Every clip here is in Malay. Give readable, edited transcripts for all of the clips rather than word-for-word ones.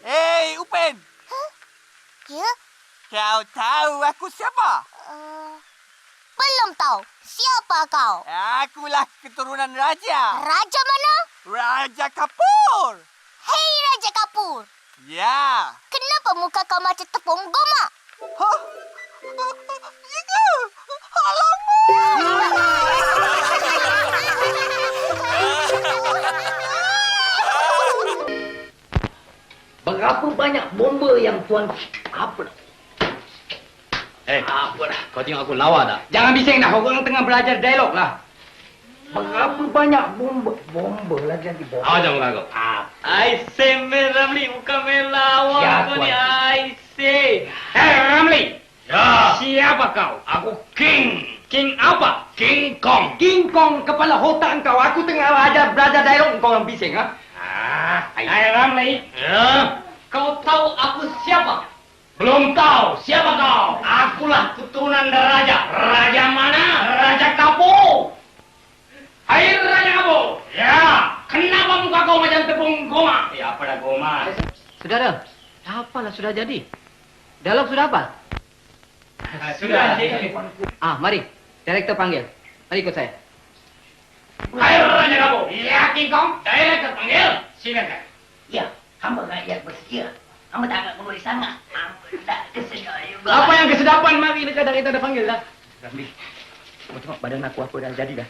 Hei, Upin! Ya? Kau tahu aku siapa? Belum tahu. Siapa kau? Akulah keturunan raja. Raja mana? Raja Kapur. Hei Raja Kapur. Ya. Kenapa muka kau macam tepung goma? Hah? Itu. Berapa banyak bomba yang tuan... Apa dah? Apa dah? Kau tengok aku lawa tak? Jangan bising dah. Orang tengah belajar dialog lah. Berapa banyak bomba? Bomba lagi nanti bomba. Awas jangan muka kau. I say, Ramli. Bukan melawak Ya, kau ni. tuan. I say. Ramli. Ya. Siapa kau? Aku King. King apa? King Kong. King Kong, kepala otak kau. Aku tengah belajar dialog. Kau orang bising, ha? Hai Ramli. Ya. Kau tahu aku siapa? Belum tahu. Siapa kau? Akulah keturunan raja. Raja mana? Raja Kapur. Hai Raja Kapur. Ya. Kenapa muka kau macam tepung goma? Ya apa dah goma? Saudara, apalah sudah jadi? Dialog sudah apa? Sudah jadi. Mari. Direktur panggil. Mari ikut saya. Hai Raja Kapur. Ya King Kong. Direktur panggil. Silakan. Ya, hamba rakyat bersedia. Hamba tak akan memberi sangat. Hamba tak kesedar juga. Apa yang kesedapan? Mari dekat kita dah panggil dah. Ramli, kau tengok badan aku apa dah jadi dah.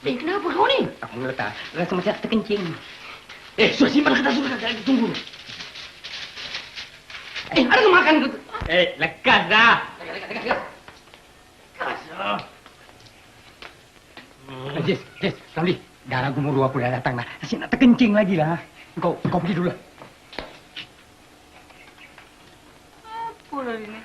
Kenapa kau ni? Aku meletak. Rasa macam terkencing. Sudah simpan kertas sudah. Tunggu. Ada makan ke? Lekas dah. Lekas. Kasar. Yes. Ramli, darah gumuru aku dah datang dah. Asyik nak terkencing lagi lah. Kau pergi dulu lah. Apa lah ini?